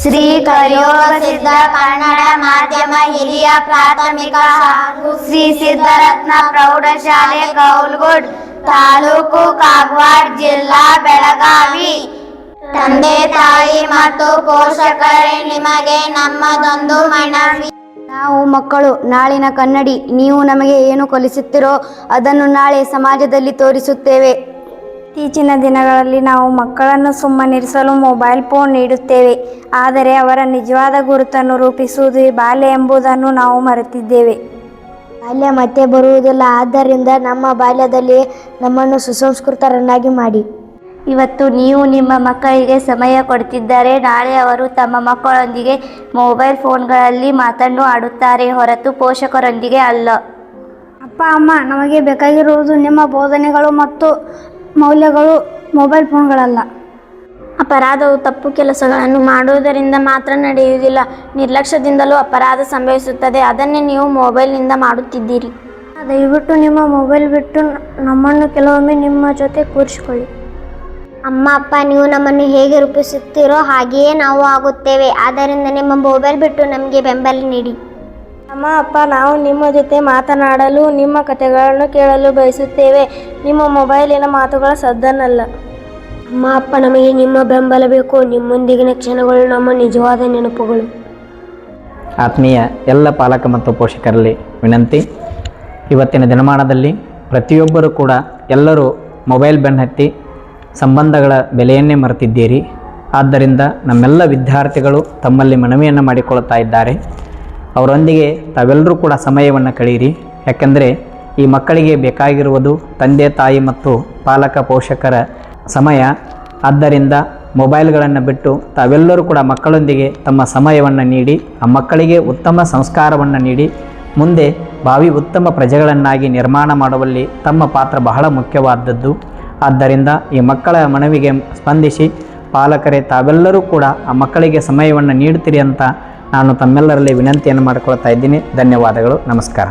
ಶ್ರೀ ಕರಿಯೋಗ ಸಿದ್ಧ ಕನ್ನಡ ಮಾಧ್ಯಮ ಹಿರಿಯ ಪ್ರಾಥಮಿಕ ಹಾಗೂ ಶ್ರೀ ಸಿದ್ಧರತ್ನ ಪ್ರೌಢಶಾಲೆ ಗೌಲ್ಗುಡ್, ತಾಲೂಕು ಕಾಗವಾಡ, ಜಿಲ್ಲಾ ಬೆಳಗಾವಿ. ತಂದೆ ತಾಯಿ ಮತ್ತು ಪೋಷಕರೇ, ನಿಮಗೆ ನಮ್ಮದೊಂದು ಮನವಿ. ನಾವು ಮಕ್ಕಳು ನಾಳಿನ ಕನ್ನಡಿ. ನೀವು ನಮಗೆ ಏನು ಕಲಿಸುತ್ತೀರೋ ಅದನ್ನು ನಾಳೆ ಸಮಾಜದಲ್ಲಿ ತೋರಿಸುತ್ತೇವೆ. ಇತ್ತೀಚಿನ ದಿನಗಳಲ್ಲಿ ನಾವು ಮಕ್ಕಳನ್ನು ಸುಮ್ಮನಿರಿಸಲು ಮೊಬೈಲ್ ಫೋನ್ ನೀಡುತ್ತೇವೆ. ಆದರೆ ಅವರ ನಿಜವಾದ ಗುರುತನ್ನು ರೂಪಿಸುವುದು ಬಾಲ್ಯ ಎಂಬುದನ್ನು ನಾವು ಮರೆತಿದ್ದೇವೆ. ಬಾಲ್ಯ ಮತ್ತೆ ಬರುವುದಿಲ್ಲ. ಆದ್ದರಿಂದ ನಮ್ಮ ಬಾಲ್ಯದಲ್ಲಿ ನಮ್ಮನ್ನು ಸುಸಂಸ್ಕೃತರನ್ನಾಗಿ ಮಾಡಿ. ಇವತ್ತು ನೀವು ನಿಮ್ಮ ಮಕ್ಕಳಿಗೆ ಸಮಯ ಕೊಡ್ತಿದ್ದರೆ ನಾಳೆ ಅವರು ತಮ್ಮ ಮಕ್ಕಳೊಂದಿಗೆ ಮೊಬೈಲ್ ಫೋನ್ಗಳಲ್ಲಿ ಮಾತನ್ನು ಆಡುತ್ತಾರೆ ಹೊರತು ಪೋಷಕರೊಂದಿಗೆ ಅಲ್ಲ. ಅಪ್ಪ ಅಮ್ಮ, ನಮಗೆ ಬೇಕಾಗಿರುವುದು ನಿಮ್ಮ ಬೋಧನೆಗಳು ಮತ್ತು ಮೌಲ್ಯಗಳು, ಮೊಬೈಲ್ ಫೋನ್ಗಳಲ್ಲ. ಅಪರಾಧವು ತಪ್ಪು ಕೆಲಸಗಳನ್ನು ಮಾಡುವುದರಿಂದ ಮಾತ್ರ ನಡೆಯುವುದಿಲ್ಲ, ನಿರ್ಲಕ್ಷ್ಯದಿಂದಲೂ ಅಪರಾಧ ಸಂಭವಿಸುತ್ತದೆ. ಅದನ್ನೇ ನೀವು ಮೊಬೈಲ್ನಿಂದ ಮಾಡುತ್ತಿದ್ದೀರಿ. ದಯವಿಟ್ಟು ನಿಮ್ಮ ಮೊಬೈಲ್ ಬಿಟ್ಟು ನಮ್ಮನ್ನು ಕೆಲವೊಮ್ಮೆ ನಿಮ್ಮ ಜೊತೆ ಕೂರಿಸಿಕೊಳ್ಳಿ. ಅಮ್ಮ ಅಪ್ಪ, ನೀವು ನಮ್ಮನ್ನು ಹೇಗೆ ರೂಪಿಸುತ್ತೀರೋ ಹಾಗೆಯೇ ನಾವು ಆಗುತ್ತೇವೆ. ಆದ್ದರಿಂದ ನಿಮ್ಮ ಮೊಬೈಲ್ ಬಿಟ್ಟು ನಮಗೆ ಬೆಂಬಲ ನೀಡಿ. ಅಮ್ಮ ಅಪ್ಪ, ನಾವು ನಿಮ್ಮ ಜೊತೆ ಮಾತನಾಡಲು, ನಿಮ್ಮ ಕಥೆಗಳನ್ನು ಕೇಳಲು ಬಯಸುತ್ತೇವೆ, ನಿಮ್ಮ ಮೊಬೈಲಿನ ಮಾತುಗಳ ಸದ್ದನ್ನಲ್ಲ. ಅಮ್ಮ ಅಪ್ಪ, ನಮಗೆ ನಿಮ್ಮ ಬೆಂಬಲ ಬೇಕು. ನಿಮ್ಮೊಂದಿಗಿನ ಕ್ಷಣಗಳು ನಮ್ಮ ನಿಜವಾದ ನೆನಪುಗಳು. ಆತ್ಮೀಯ ಎಲ್ಲ ಪಾಲಕ ಮತ್ತು ಪೋಷಕರಲ್ಲಿ ವಿನಂತಿ, ಇವತ್ತಿನ ದಿನಮಾನದಲ್ಲಿ ಪ್ರತಿಯೊಬ್ಬರೂ ಕೂಡ ಎಲ್ಲರೂ ಮೊಬೈಲ್ ಬೆನ್ನತ್ತಿ ಸಂಬಂಧಗಳ ಬೆಲೆಯನ್ನೇ ಮರೆತಿದ್ದೀರಿ. ಆದ್ದರಿಂದ ನಮ್ಮೆಲ್ಲ ವಿದ್ಯಾರ್ಥಿಗಳು ತಮ್ಮಲ್ಲಿ ಮನವಿಯನ್ನು ಮಾಡಿಕೊಳ್ಳುತ್ತಾ ಇದ್ದಾರೆ. ಅವರೊಂದಿಗೆ ತಾವೆಲ್ಲರೂ ಕೂಡ ಸಮಯವನ್ನು ಕಳೆಯಿರಿ. ಯಾಕೆಂದರೆ ಈ ಮಕ್ಕಳಿಗೆ ಬೇಕಾಗಿರುವುದು ತಂದೆ ತಾಯಿ ಮತ್ತು ಪಾಲಕ ಪೋಷಕರ ಸಮಯ. ಆದ್ದರಿಂದ ಮೊಬೈಲ್ಗಳನ್ನು ಬಿಟ್ಟು ತಾವೆಲ್ಲರೂ ಕೂಡ ಮಕ್ಕಳೊಂದಿಗೆ ತಮ್ಮ ಸಮಯವನ್ನು ನೀಡಿ ಆ ಮಕ್ಕಳಿಗೆ ಉತ್ತಮ ಸಂಸ್ಕಾರವನ್ನು ನೀಡಿ ಮುಂದೆ ಭಾವಿ ಉತ್ತಮ ಪ್ರಜೆಗಳನ್ನಾಗಿ ನಿರ್ಮಾಣ ಮಾಡುವಲ್ಲಿ ತಮ್ಮ ಪಾತ್ರ ಬಹಳ ಮುಖ್ಯವಾದದ್ದು. ಆದ್ದರಿಂದ ಈ ಮಕ್ಕಳ ಮನವಿಗೆ ಸ್ಪಂದಿಸಿ ಪಾಲಕರೇ ತಾವೆಲ್ಲರೂ ಕೂಡ ಆ ಮಕ್ಕಳಿಗೆ ಸಮಯವನ್ನು ನೀಡುತ್ತೀರಿ ಅಂತ ನಾನು ತಮ್ಮೆಲ್ಲರಲ್ಲಿ ವಿನಂತಿಯನ್ನು ಮಾಡಿಕೊಳ್ತಾ ಇದ್ದೀನಿ. ಧನ್ಯವಾದಗಳು. ನಮಸ್ಕಾರ.